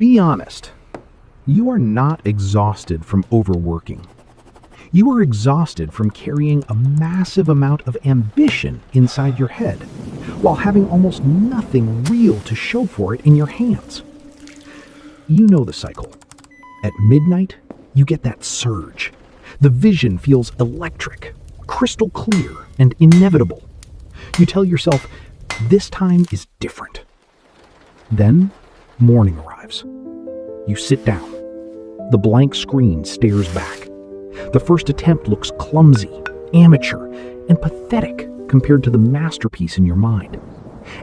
Be honest. You are not exhausted from overworking. You are exhausted from carrying a massive amount of ambition inside your head, while having almost nothing real to show for it in your hands. You know the cycle. At midnight, you get that surge. The vision feels electric, crystal clear, and inevitable. You tell yourself, this time is different. Then, morning arrives. You sit down. The blank screen stares back. The first attempt looks clumsy, amateur, and pathetic compared to the masterpiece in your mind.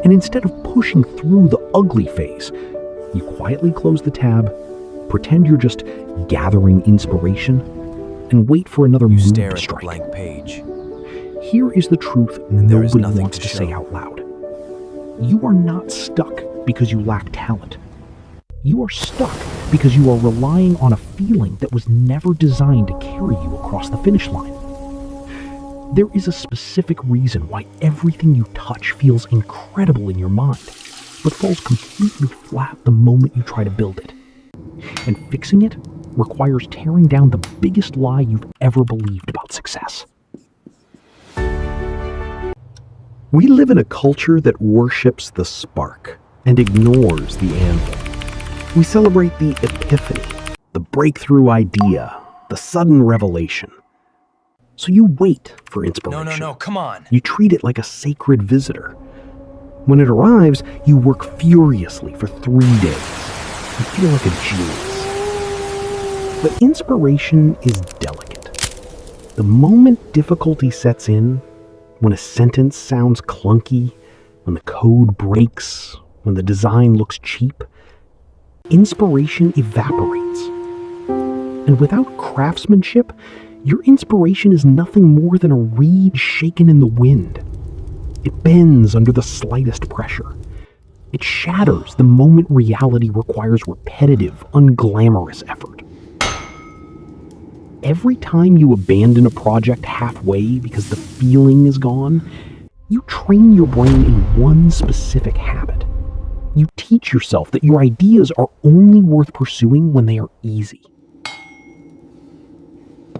And instead of pushing through the ugly phase, you quietly close the tab, pretend you're just gathering inspiration, and wait for another mood to strike. You stare at the blank page. Here is the truth nobody wants to say out loud. You are not stuck because you lack talent. You are stuck because you are relying on a feeling that was never designed to carry you across the finish line. There is a specific reason why everything you touch feels incredible in your mind, but falls completely flat the moment you try to build it. And fixing it requires tearing down the biggest lie you've ever believed about success. We live in a culture that worships the spark and ignores the anvil. We celebrate the epiphany, the breakthrough idea, the sudden revelation. So you wait for inspiration. No, come on. You treat it like a sacred visitor. When it arrives, you work furiously for 3 days. You feel like a genius. But inspiration is delicate. The moment difficulty sets in, when a sentence sounds clunky, when the code breaks, when the design looks cheap, inspiration evaporates. And without craftsmanship, your inspiration is nothing more than a reed shaken in the wind. It bends under the slightest pressure. It shatters the moment reality requires repetitive, unglamorous effort. Every time you abandon a project halfway because the feeling is gone, you train your brain in one specific habit. You teach yourself that your ideas are only worth pursuing when they are easy.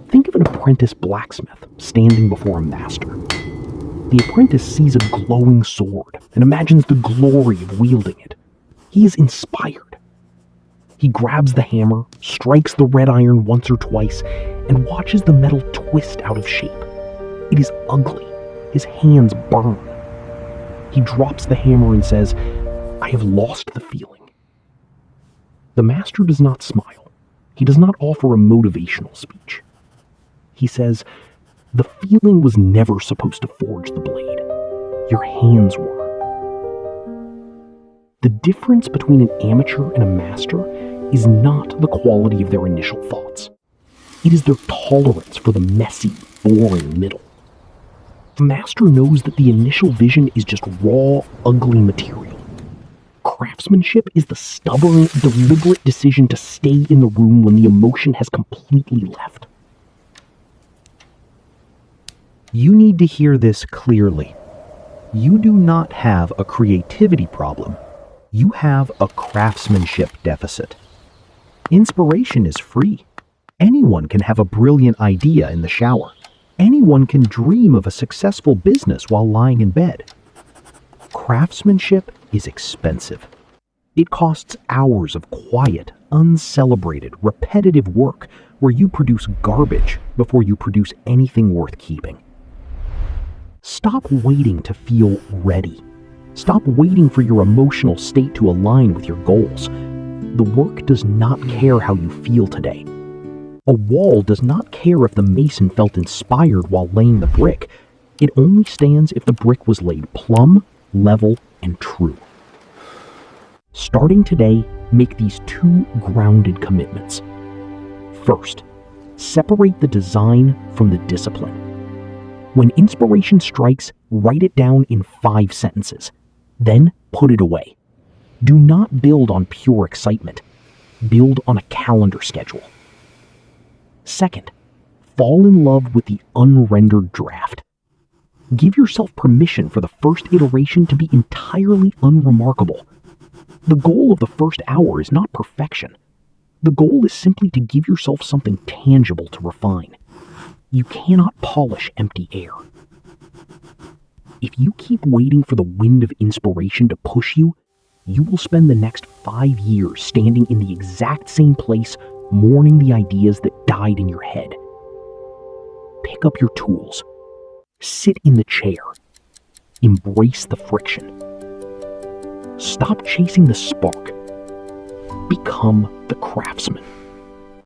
Think of an apprentice blacksmith standing before a master. The apprentice sees a glowing sword and imagines the glory of wielding it. He is inspired. He grabs the hammer, strikes the red iron once or twice, and watches the metal twist out of shape. It is ugly. His hands burn. He drops the hammer and says, "I have lost the feeling." The master does not smile. He does not offer a motivational speech. He says, "The feeling was never supposed to forge the blade. Your hands were." The difference between an amateur and a master is not the quality of their initial thoughts. It is their tolerance for the messy, boring middle. The master knows that the initial vision is just raw, ugly material. Craftsmanship is the stubborn, deliberate decision to stay in the room when the emotion has completely left. You need to hear this clearly. You do not have a creativity problem. You have a craftsmanship deficit. Inspiration is free. Anyone can have a brilliant idea in the shower. Anyone can dream of a successful business while lying in bed. Craftsmanship is expensive. It costs hours of quiet, uncelebrated, repetitive work where you produce garbage before you produce anything worth keeping. Stop waiting to feel ready. Stop waiting for your emotional state to align with your goals. The work does not care how you feel today. A wall does not care if the mason felt inspired while laying the brick. It only stands if the brick was laid plumb, level, and true. Starting today, make these 2 grounded commitments. First, separate the design from the discipline. When inspiration strikes, write it down in 5 sentences. Then put it away. Do not build on pure excitement. Build on a calendar schedule. Second, fall in love with the unrendered draft. Give yourself permission for the first iteration to be entirely unremarkable. The goal of the first hour is not perfection. The goal is simply to give yourself something tangible to refine. You cannot polish empty air. If you keep waiting for the wind of inspiration to push you, you will spend the next 5 years standing in the exact same place, mourning the ideas that died in your head. Pick up your tools. Sit in the chair. Embrace the friction. Stop chasing the spark. Become the craftsman.